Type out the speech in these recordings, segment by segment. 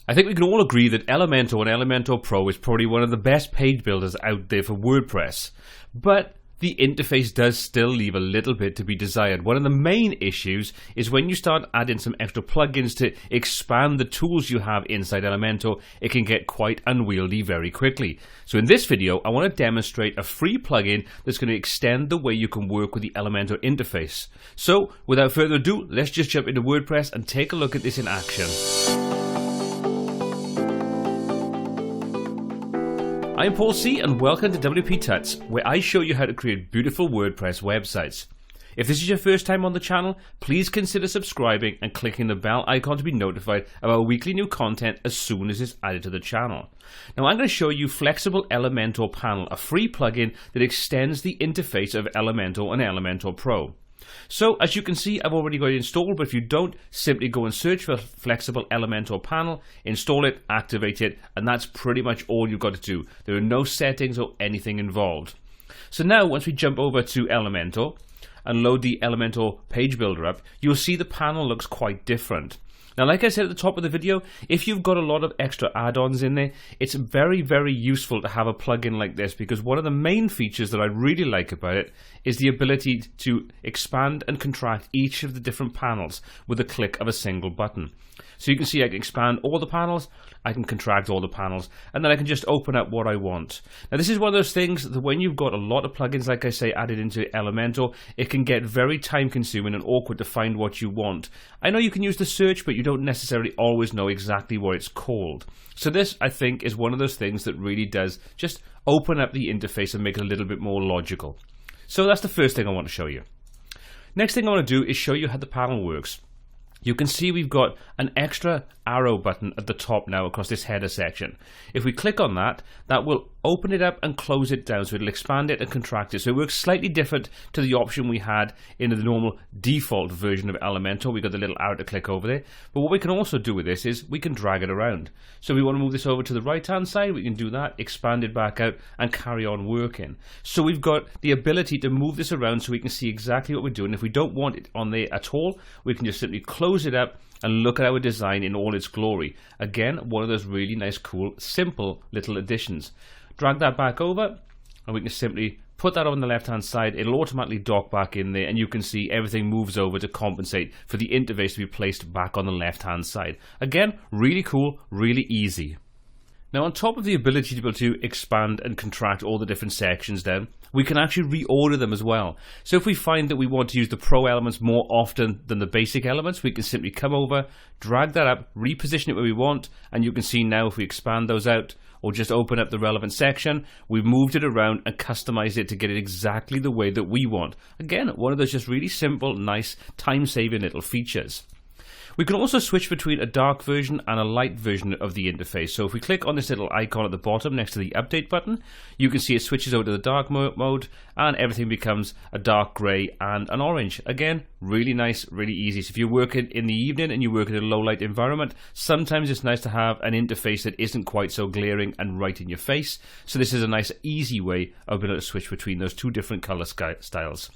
I think we can all agree that Elementor and Elementor Pro is probably one of the best page builders out there for WordPress. But the interface does still leave a little bit to be desired. One of the main issues is when you start adding some extra plugins to expand the tools you have inside Elementor, it can get quite unwieldy very quickly. So in this video, I want to demonstrate a free plugin that's going to extend the way you can work with the Elementor interface. So without further ado, let's just jump into WordPress and take a look at this in action. I'm Paul C and welcome to WPTuts, where I show you how to create beautiful WordPress websites. If this is your first time on the channel, please consider subscribing and clicking the bell icon to be notified about weekly new content as soon as it's added to the channel. Now I'm going to show you Flexibile Elementor Panel, a free plugin that extends the interface of Elementor and Elementor Pro. So as you can see, I've already got it installed, but if you don't, simply go and search for Flexible Elementor Panel, install it, activate it, and that's pretty much all you've got to do. There are no settings or anything involved. So now once we jump over to Elementor and load the Elementor page builder up, you'll see the panel looks quite different. Now, like I said at the top of the video, if you've got a lot of extra add-ons in there, it's very, very useful to have a plugin like this, because one of the main features that I really like about it is the ability to expand and contract each of the different panels with a click of a single button. So you can see I can expand all the panels, I can contract all the panels, and then I can just open up what I want. Now this is one of those things that when you've got a lot of plugins, like I say, added into Elementor, it can get very time consuming and awkward to find what you want. I know you can use the search, but you don't necessarily always know exactly what it's called. So this, I think, is one of those things that really does just open up the interface and make it a little bit more logical. So that's the first thing I want to show you. Next thing I want to do is show you how the panel works. You can see we've got an extra arrow button at the top now across this header section. If we click on that, that will open it up and close it down, so it'll expand it and contract it. So it works slightly different to the option we had in the normal default version of Elementor. We've got the little arrow to click over there. But what we can also do with this is we can drag it around. So we want to move this over to the right hand side, we can do that, expand it back out and carry on working. So we've got the ability to move this around so we can see exactly what we're doing. If we don't want it on there at all, we can just simply close it up and look at our design in all its glory. Again, one of those really nice, cool, simple little additions. Drag that back over and we can simply put that on the left hand side. It'll automatically dock back in there and you can see everything moves over to compensate for the interface to be placed back on the left hand side. Again, really cool, really easy. Now on top of the ability to be able to expand and contract all the different sections then, we can actually reorder them as well. So if we find that we want to use the pro elements more often than the basic elements, we can simply come over, drag that up, reposition it where we want, and you can see now if we expand those out or just open up the relevant section, we've moved it around and customized it to get it exactly the way that we want. Again, one of those just really simple, nice, time-saving little features. We can also switch between a dark version and a light version of the interface. So if we click on this little icon at the bottom next to the update button, you can see it switches over to the dark mode and everything becomes a dark grey and an orange. Again, really nice, really easy. So if you're working in the evening and you work in a low light environment, sometimes it's nice to have an interface that isn't quite so glaring and right in your face. So this is a nice, easy way of being able to switch between those two different color styles.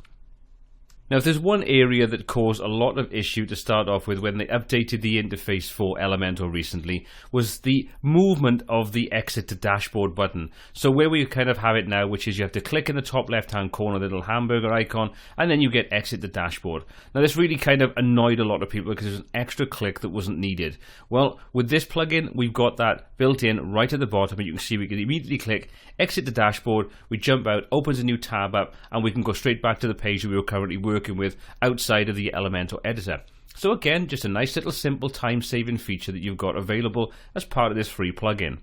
Now, if there's one area that caused a lot of issue to start off with when they updated the interface for Elementor recently was the movement of the exit to dashboard button. So where we kind of have it now, which is you have to click in the top left hand corner, the little hamburger icon, and then you get exit to dashboard. Now this really kind of annoyed a lot of people because it was an extra click that wasn't needed. Well, with this plugin, we've got that built in right at the bottom, and you can see we can immediately click exit to dashboard, we jump out, opens a new tab up, and we can go straight back to the page that we were currently working with outside of the Elementor editor. So again, just a nice little simple time-saving feature that you've got available as part of this free plugin.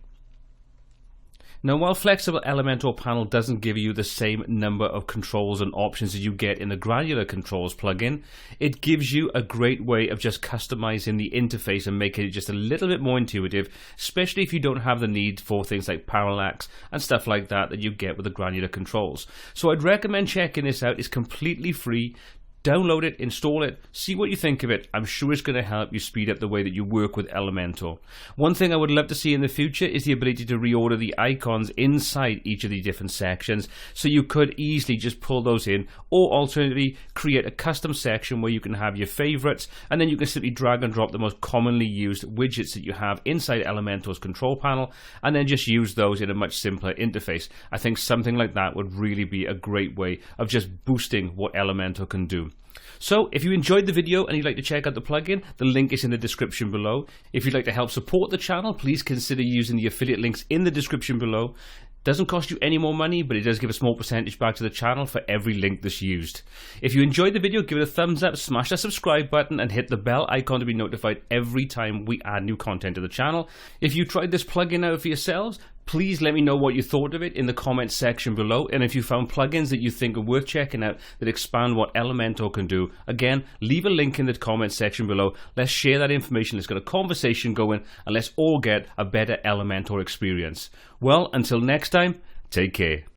Now, while Flexible Elementor Panel doesn't give you the same number of controls and options that you get in the Granular Controls plugin, it gives you a great way of just customizing the interface and making it just a little bit more intuitive, especially if you don't have the need for things like parallax and stuff like that that you get with the Granular Controls. So I'd recommend checking this out. It's completely free. download it, install it, see what you think of it. I'm sure it's going to help you speed up the way that you work with Elementor. One thing I would love to see in the future is the ability to reorder the icons inside each of the different sections, so you could easily just pull those in, or alternatively create a custom section where you can have your favorites, and then you can simply drag and drop the most commonly used widgets that you have inside Elementor's control panel, and then just use those in a much simpler interface. I think something like that would really be a great way of just boosting what Elementor can do. So if you enjoyed the video and you'd like to check out the plugin, the link is in the description below. If you'd like to help support the channel, please consider using the affiliate links in the description below. Doesn't cost you any more money, but it does give a small percentage back to the channel for every link that's used. If you enjoyed the video, give it a thumbs up, smash that subscribe button, and hit the bell icon to be notified every time we add new content to the channel. If you tried this plugin out for yourselves, please let me know what you thought of it in the comments section below, and if you found plugins that you think are worth checking out that expand what Elementor can do, again, leave a link in the comments section below. Let's share that information, let's get a conversation going, and let's all get a better Elementor experience. Well, until next time, take care.